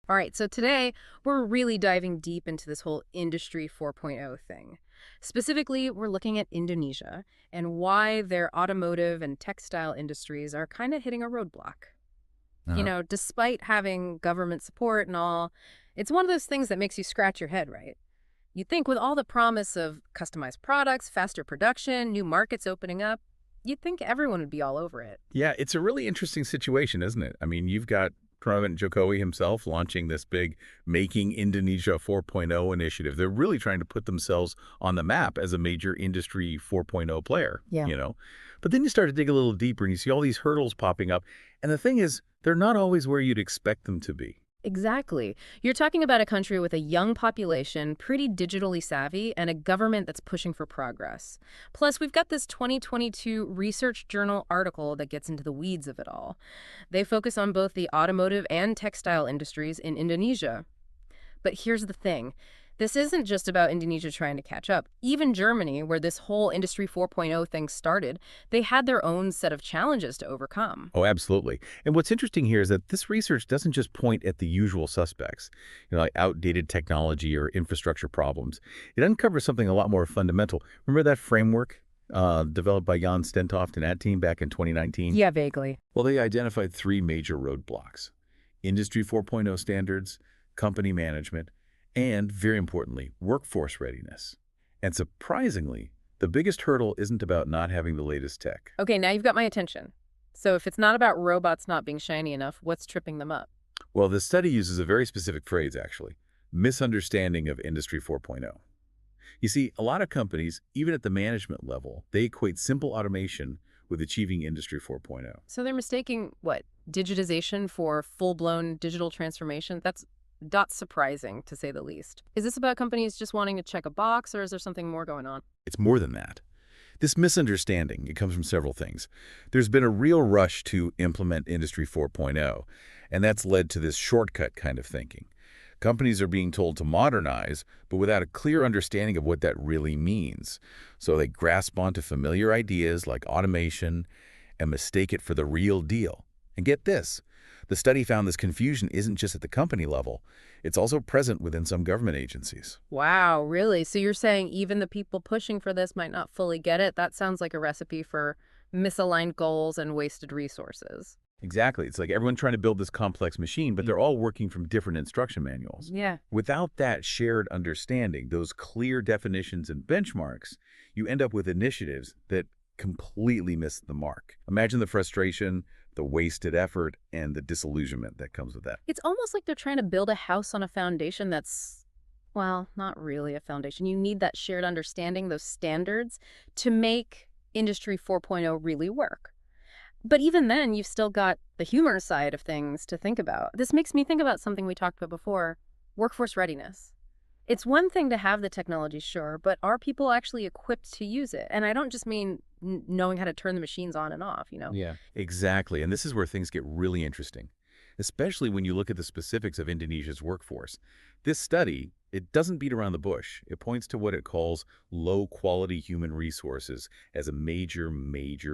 All right, so today we're really diving deep into this whole Industry 4.0 thing. Specifically, we're looking at Indonesia and why their automotive and textile industries are kind of hitting a roadblock. Uh, Despite having government support and all, it's one of those things that makes you scratch your head, right? You'd think with all the promise of customized products, faster production, new markets opening up, you'd think everyone would be all over it. yeah, it's a really interesting situation, isn't it? I mean, you've got President Jokowi himself launching this big Making Indonesia 4.0 initiative. They're really trying to put themselves on the map as a major Industry 4.0 player, Yeah. you know? But then you start to dig a little deeper and you see all these hurdles popping up. And the thing is, they're not always where you'd expect them to be. Exactly. You're talking about a country with a young population, pretty digitally savvy, and a government that's pushing for progress. Plus, we've got this 2022 Research Journal article that gets into the weeds of it all. They focus on both the automotive and textile industries in Indonesia. But here's the thing. This isn't just about Indonesia trying to catch up. Even Germany, where this whole Industry 4.0 thing started, they had their own set of challenges to overcome. Oh, absolutely. And what's interesting here is that this research doesn't just point at the usual suspects, like outdated technology or infrastructure problems. It uncovers something a lot more fundamental. Remember that framework developed by Jan Stentoft and that team back in 2019? Yeah, vaguely. Well, they identified three major roadblocks: Industry 4.0 standards, company management, and, very importantly, workforce readiness. And surprisingly, the biggest hurdle isn't about not having the latest tech. Okay, now you've got my attention. So if it's not about robots not being shiny enough, what's tripping them up? Well, the study uses a very specific phrase, actually: misunderstanding of Industry 4.0. You see, a lot of companies, even at the management level, they equate simple automation with achieving Industry 4.0. So they're mistaking what? Digitization for full-blown digital transformation? That's surprising, to say the least. Is this about companies just wanting to check a box, or is there something more going on? It's more than that. This misunderstanding, it comes from several things. There's been a real rush to implement Industry 4.0, and that's led to this shortcut kind of thinking. Companies are being told to modernize, but without a clear understanding of what that really means. So they grasp onto familiar ideas like automation and mistake it for the real deal. And get this, the study found this confusion isn't just at the company level, it's also present within some government agencies. Wow, really? So you're saying even the people pushing for this might not fully get it? That sounds like a recipe for misaligned goals and wasted resources. Exactly. It's like everyone trying to build this complex machine, but they're all working from different instruction manuals. Yeah. Without that shared understanding, those clear definitions and benchmarks, you end up with initiatives that completely miss the mark. Imagine the frustration, the wasted effort, and the disillusionment that comes with that. It's almost like they're trying to build a house on a foundation that's, well, not really a foundation. You need that shared understanding, those standards, to make Industry 4.0 really work. But even then, you've still got the humor side of things to think about. This makes me think about something we talked about before, workforce readiness. It's one thing to have the technology, sure, but are people actually equipped to use it? And I don't just mean knowing how to turn the machines on and off. Yeah, exactly. And this is where things get really interesting, especially when you look at the specifics of Indonesia's workforce. This study, it doesn't beat around the bush. It points to what it calls low-quality human resources as a major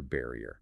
barrier.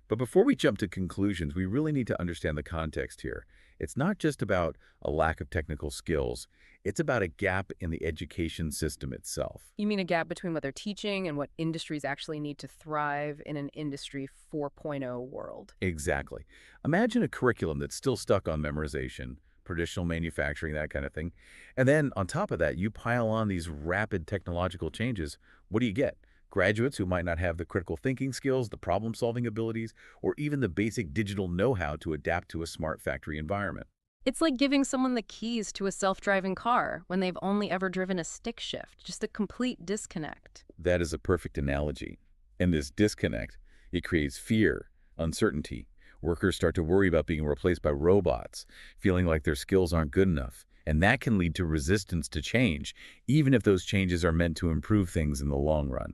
But before we jump to conclusions, we really need to understand the context here. It's not just about a lack of technical skills. It's about a gap in the education system itself. You mean a gap between what they're teaching and what industries actually need to thrive in an Industry 4.0 world? Exactly. Imagine a curriculum that's still stuck on memorization, traditional manufacturing, that kind of thing. And then on top of that, you pile on these rapid technological changes. What do you get? Graduates who might not have the critical thinking skills, the problem-solving abilities, or even the basic digital know-how to adapt to a smart factory environment. It's like giving someone the keys to a self-driving car when they've only ever driven a stick shift, just a complete disconnect. That is a perfect analogy. And this disconnect, it creates fear, uncertainty. Workers start to worry about being replaced by robots, feeling like their skills aren't good enough. And that can lead to resistance to change, even if those changes are meant to improve things in the long run.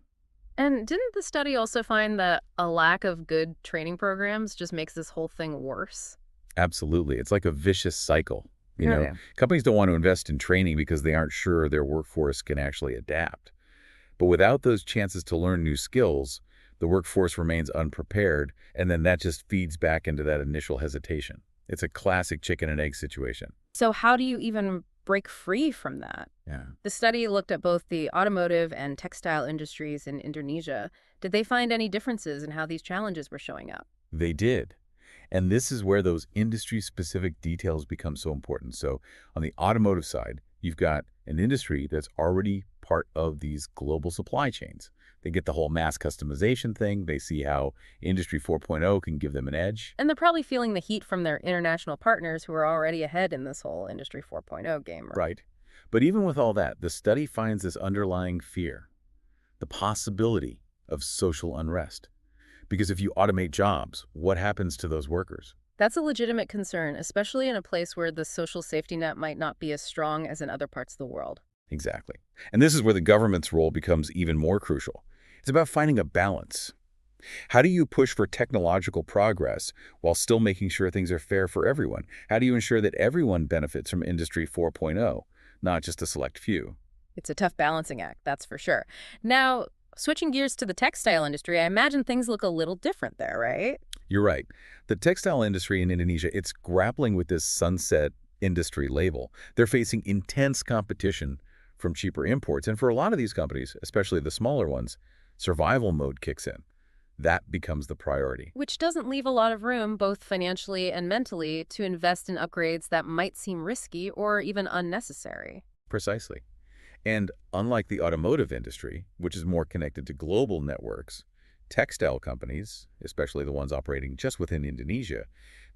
And didn't the study also find that a lack of good training programs just makes this whole thing worse? Absolutely. It's like a vicious cycle. You know, Yeah. companies don't want to invest in training because they aren't sure their workforce can actually adapt. But without those chances to learn new skills, the workforce remains unprepared, and then that just feeds back into that initial hesitation. It's a classic chicken and egg situation. So how do you even break free from that? Yeah. The study looked at both the automotive and textile industries in Indonesia. Did they find any differences in how these challenges were showing up? They did. And this is where those industry-specific details become so important. So on the automotive side, you've got an industry that's already part of these global supply chains. They get the whole mass customization thing. They see how Industry 4.0 can give them an edge. And they're probably feeling the heat from their international partners who are already ahead in this whole Industry 4.0 game. Right. But even with all that, the study finds this underlying fear, the possibility of social unrest. Because if you automate jobs, what happens to those workers? That's a legitimate concern, especially in a place where the social safety net might not be as strong as in other parts of the world. Exactly. And this is where the government's role becomes even more crucial. It's about finding a balance. How do you push for technological progress while still making sure things are fair for everyone? How do you ensure that everyone benefits from Industry 4.0, not just a select few? It's a tough balancing act, that's for sure. Now, switching gears to the textile industry, I imagine things look a little different there, right? You're right. The textile industry in Indonesia, it's grappling with this sunset industry label. They're facing intense competition from cheaper imports. And for a lot of these companies, especially the smaller ones, survival mode kicks in. That becomes the priority. Which doesn't leave a lot of room, both financially and mentally, to invest in upgrades that might seem risky or even unnecessary. Precisely. And unlike the automotive industry, which is more connected to global networks, textile companies, especially the ones operating just within Indonesia,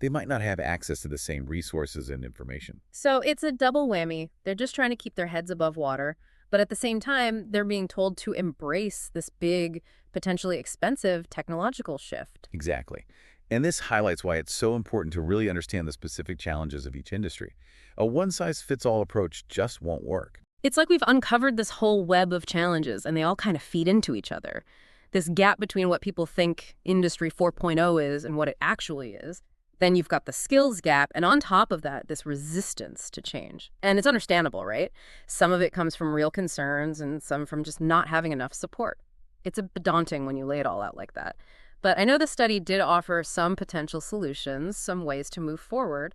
they might not have access to the same resources and information. So it's a double whammy. They're just trying to keep their heads above water, but at the same time, they're being told to embrace this big, potentially expensive technological shift. Exactly. And this highlights why it's so important to really understand the specific challenges of each industry. A one-size-fits-all approach just won't work. It's like we've uncovered this whole web of challenges, and they all kind of feed into each other. This gap between what people think Industry 4.0 is and what it actually is. Then you've got the skills gap, and on top of that, this resistance to change. And it's understandable, right? Some of it comes from real concerns and some from just not having enough support. It's a bit daunting when you lay it all out like that. But I know the study did offer some potential solutions, some ways to move forward.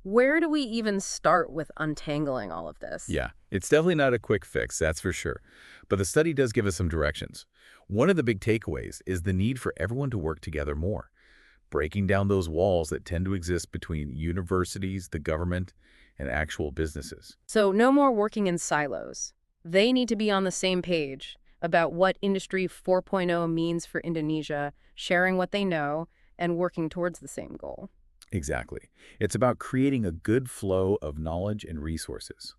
Where do we even start with untangling all of this? Yeah, it's definitely not a quick fix, that's for sure. But the study does give us some directions. One of the big takeaways is the need for everyone to work together more, breaking down those walls that tend to exist between universities, the government, and actual businesses. So no more working in silos. They need to be on the same page about what Industry 4.0 means for Indonesia, sharing what they know, and working towards the same goal. Exactly. It's about creating a good flow of knowledge and resources.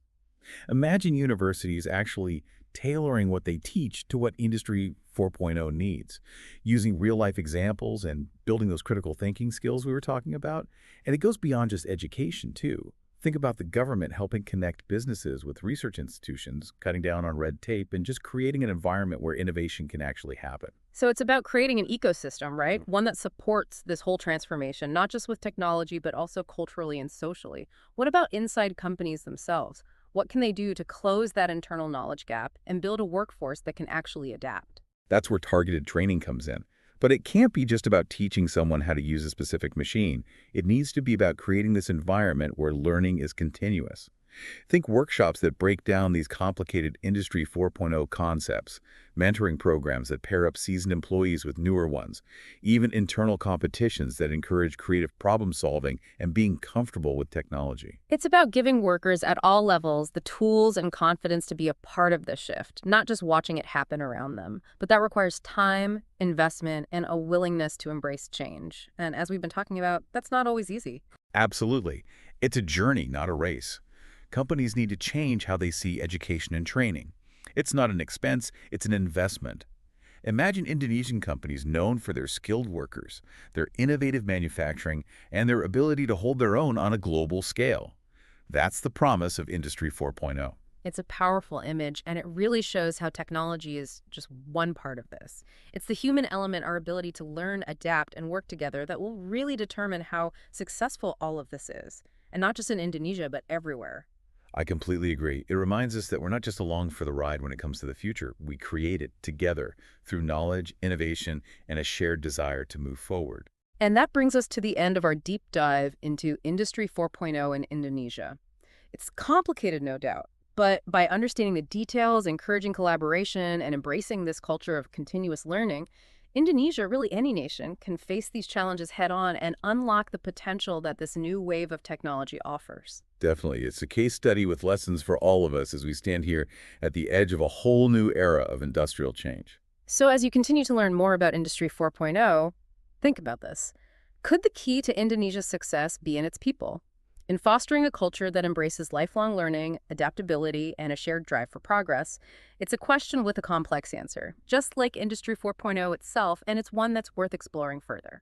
Imagine universities actually tailoring what they teach to what Industry 4.0 needs, using real-life examples and building those critical thinking skills we were talking about. And it goes beyond just education, too. Think about the government helping connect businesses with research institutions, cutting down on red tape, and just creating an environment where innovation can actually happen. So it's about creating an ecosystem, right? One that supports this whole transformation, not just with technology, but also culturally and socially. What about inside companies themselves? What can they do to close that internal knowledge gap and build a workforce that can actually adapt? That's where targeted training comes in. But it can't be just about teaching someone how to use a specific machine. It needs to be about creating this environment where learning is continuous. Think workshops that break down these complicated Industry 4.0 concepts, mentoring programs that pair up seasoned employees with newer ones, even internal competitions that encourage creative problem solving and being comfortable with technology. It's about giving workers at all levels the tools and confidence to be a part of the shift, not just watching it happen around them. But that requires time, investment, and a willingness to embrace change. And as we've been talking about, that's not always easy. Absolutely. It's a journey, not a race. Companies need to change how they see education and training. It's not an expense, it's an investment. Imagine Indonesian companies known for their skilled workers, their innovative manufacturing, and their ability to hold their own on a global scale. That's the promise of Industry 4.0. It's a powerful image, and it really shows how technology is just one part of this. It's the human element, our ability to learn, adapt, and work together that will really determine how successful all of this is. And not just in Indonesia, but everywhere. I completely agree. It reminds us that we're not just along for the ride when it comes to the future. We create it together through knowledge, innovation, and a shared desire to move forward. And that brings us to the end of our deep dive into Industry 4.0 in Indonesia. It's complicated, no doubt, but by understanding the details, encouraging collaboration, and embracing this culture of continuous learning, Indonesia, really any nation, can face these challenges head on and unlock the potential that this new wave of technology offers. Definitely. It's a case study with lessons for all of us as we stand here at the edge of a whole new era of industrial change. So, as you continue to learn more about Industry 4.0, think about this. Could the key to Indonesia's success be in its people? In fostering a culture that embraces lifelong learning, adaptability, and a shared drive for progress, it's a question with a complex answer, just like Industry 4.0 itself, and it's one that's worth exploring further.